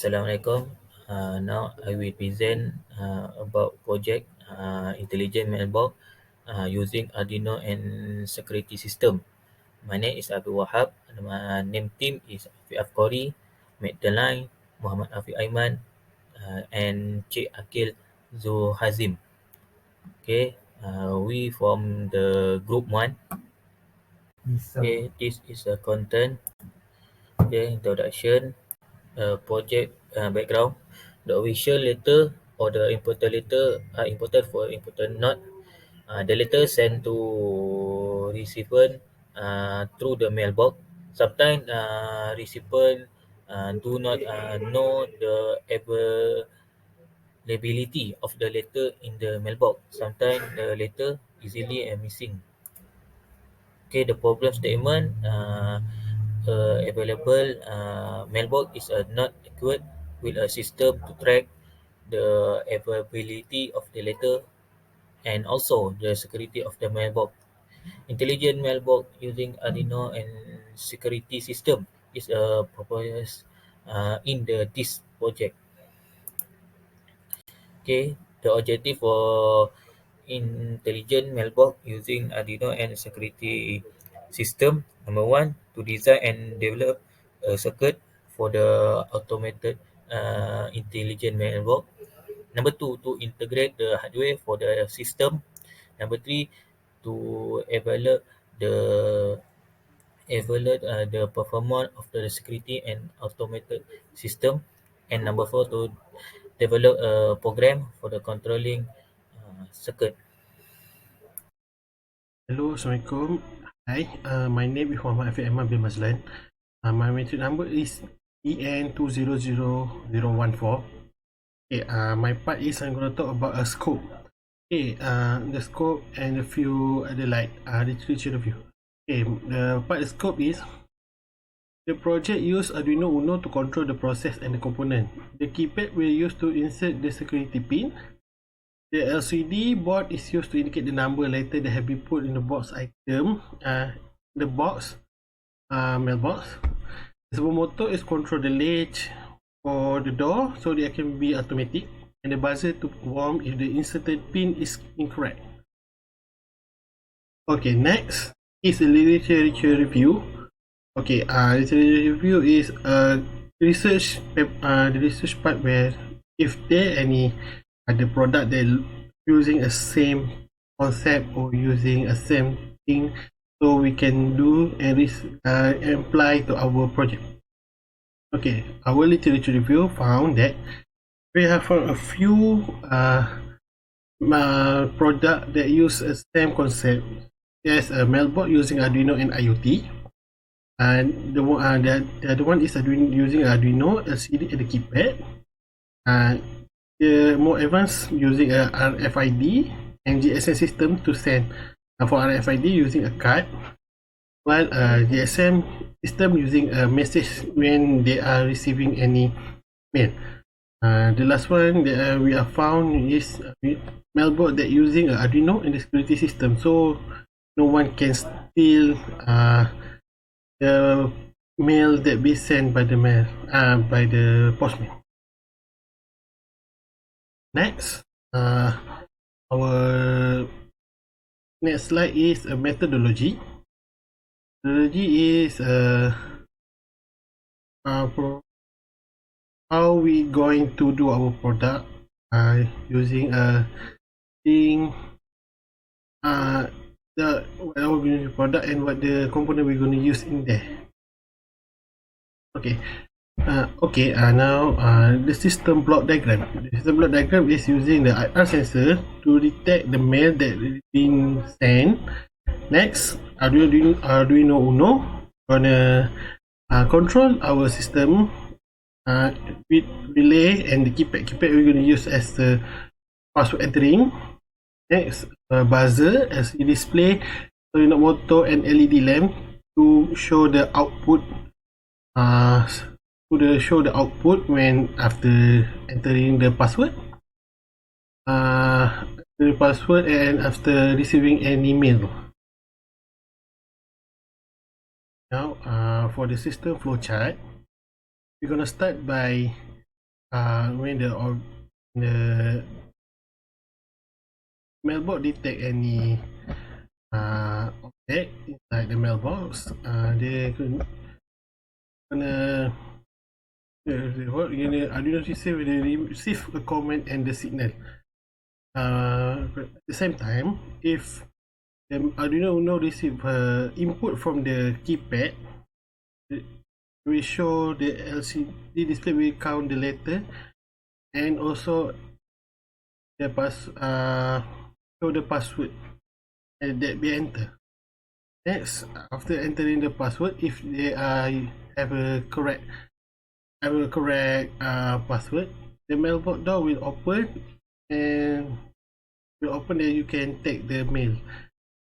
Assalamualaikum. Now I will present about project intelligent mailbox using Arduino and security system. My name is Abdul Wahab. My name team is Afiq Afqori, Magdalene, Muhammad Afiq Aiman, and Cik Akil Zul Hazim. Okay, we from the group one. Okay, this is a content. Okay, introduction. Project background. The official letter or the important letter are important for important node. The letter sent to recipient through the mailbox. Sometimes recipient do not know the availability of the letter in the mailbox. Sometimes the letter easily missing. Okay, the problem statement available mailbox is not equipped with a system to track the availability of the letter and also the security of the mailbox. Intelligent mailbox using Arduino and security system is proposed in this project. Okay, the objective for intelligent mailbox using Arduino and security system. Number one, to design and develop a circuit for the automated intelligent mailbox. Number two, to integrate the hardware for the system. Number three, to evaluate the the performance of the security and automated system. And number four, to develop a program for the controlling circuit. Hello, Assalamualaikum. Hi, my name is Muhammad Afiq Ahmad bin Mazlan. My matric number is EN200014. Okay, my part is I'm going to talk about a scope. Okay, the scope and a few other literature review. Okay, the part of scope is the project use Arduino Uno to control the process and the component. The keypad will use to insert the security pin. The LCD board is used to indicate the number letter that have been put in the box item, the box mailbox. The servo motor is control the latch or the door so that it can be automatic, and the buzzer to warm if the inserted pin is incorrect. Okay, next is a literature review. Okay, literature review is research the research part where if there any the product that using a same concept or using a same thing, so we can do and apply to our project. Okay, our literature review found that we have found a few product that use a same concept. There's a mailbox using Arduino and IoT, and the other one is Arduino using Arduino LCD and the keypad. The more advanced using a RFID and GSM system to send for RFID using a card, while GSM system using a message when they are receiving any mail. The last one that we have found is mailbox that using Arduino and the security system, so no one can steal the mail that be sent by by the postman. Next, our next slide is a methodology. Methodology is how we going to do our product using a thing what our product and what the component we're going to use in there. Okay. Now the system block diagram. The system block diagram is using the IR sensor to detect the mail that is being sent. Next, Arduino Uno gonna control our system with relay and the keypad. Keypad we're gonna use as the password entering. Next, buzzer as the display, solenoid motor and LED lamp to show the output. Show the output when after entering the password, and after receiving an email. Now, for the system flowchart, we're gonna start by when the mailbox detect any object inside the mailbox, dia gonna Arduino system will receive a command and the signal. But at the same time, if the Arduino Uno receive input from the keypad, we show the LCD display will count the letter and also the show the password and that be enter. Next, after entering the password, if they have a correct password, the mailbox door will open and then you can take the mail.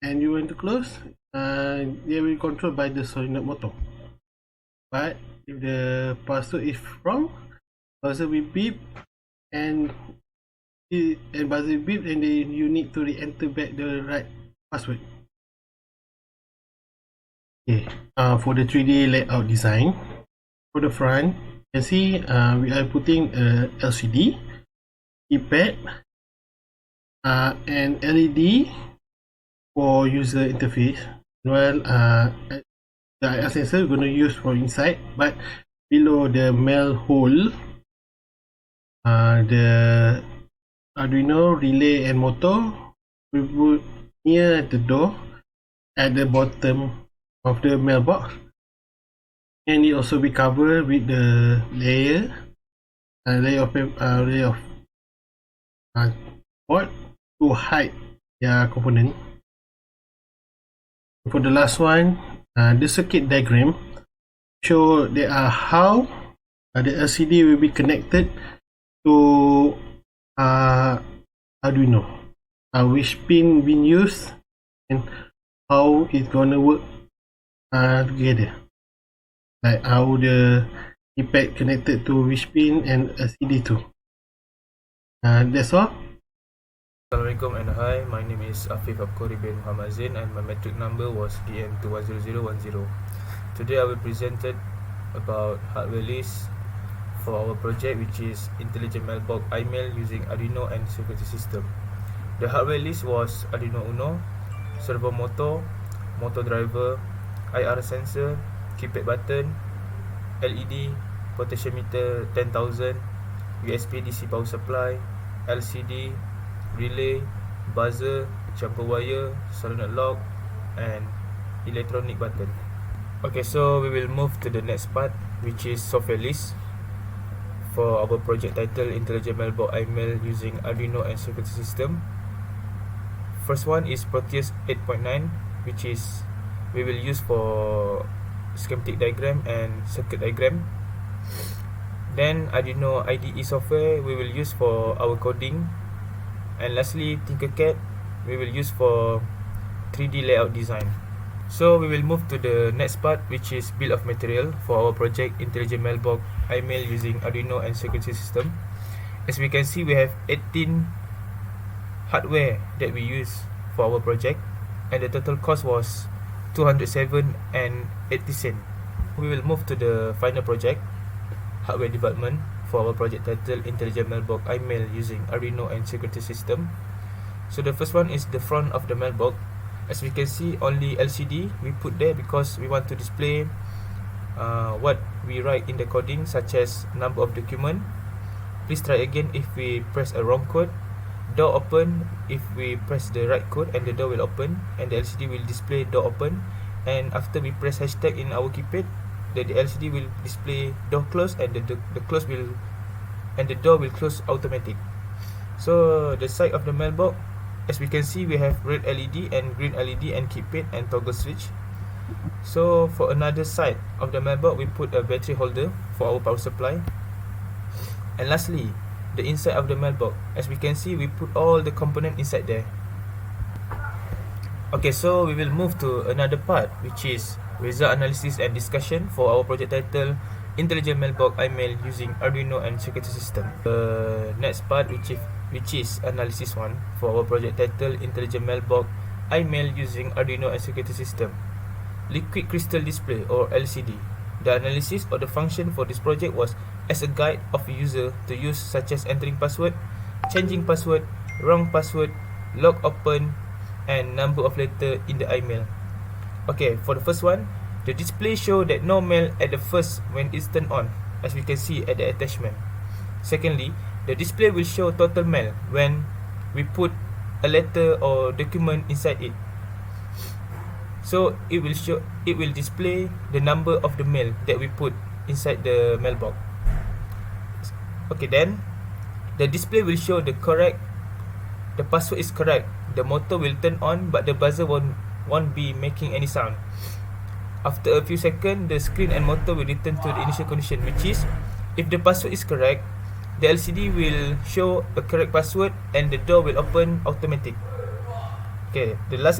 And you want to close, they will control by the solenoid motor. But if the password is wrong, buzzer will beep and buzzer beep, and then you need to re-enter back the right password. Okay, for the 3D layout design, for the front, you can see we are putting a LCD, keypad, and LED for user interface. Well, the IR sensor we're going to use for inside, but below the mail hole, the Arduino relay and motor we put near the door at the bottom of the mailbox, and it also be covered with the layer of board to hide their component. For the last one, the circuit diagram show how the LCD will be connected to Arduino, which pin being used and how it's gonna work together, like how the keypad connected to which pin and LCD too. That's all. Assalamualaikum and hi, my name is Afif Abkori bin Muhammad Zain and my metric number was DN210010. Today I will present about hardware list for our project, which is Intelligent Mailbox iMail using Arduino and security system. The hardware list was Arduino Uno, servo motor, motor driver, IR sensor, keypad button, LED, potentiometer 10,000, USB DC power supply, LCD, relay, buzzer, jumper wire, solenoid lock and electronic button. Okay, so we will move to the next part, which is software list for our project title Intelligent Mailbox iMail using Arduino and security system. First one is Proteus 8.9, which is we will use for schematic diagram and circuit diagram. Then Arduino IDE software we will use for our coding. And lastly, Tinkercad we will use for 3D layout design. So we will move to the next part, which is bill of material for our project Intelligent Mailbox iMail using Arduino and security system. As we can see, we have 18 hardware that we use for our project, and the total cost was 207 and 80 cents. We will move to the final project, hardware development for our project title Intelligent Mailbox iMail using Arduino and security system. So the first one is the front of the mailbox. As we can see, only LCD we put there because we want to display what we write in the coding, such as number of document. Please try again if we press a wrong code. Door open if we press the right code, and the door will open and the LCD will display door open. And after we press hashtag in our keypad, the LCD will display door close, and the close will and the door will close automatic. So the side of the mailbox, as we can see, we have red LED and green LED and keypad and toggle switch. So for another side of the mailbox, we put a battery holder for our power supply. And lastly, the inside of the mailbox, as we can see, we put all the component inside there. Okay, so we will move to another part, which is result analysis and discussion for our project title Intelligent Mailbox iMail using Arduino and security system. The next part, which is analysis one for our project title Intelligent Mailbox iMail using Arduino and security system. Liquid crystal display or LCD. The analysis of the function for this project was as a guide of a user to use, such as entering password, changing password, wrong password, log open, and number of letter in the email. Okay, for the first one, the display show that no mail at the first when it's turned on, as we can see at the attachment. Secondly, the display will show total mail when we put a letter or document inside it. So it will display the number of the mail that we put inside the mailbox. Okay, then the display will show the password is correct. The motor will turn on, but the buzzer won't be making any sound. After a few seconds, the screen and motor will return to the initial condition, which is, if the password is correct, the LCD will show a correct password and the door will open automatic. Okay, the last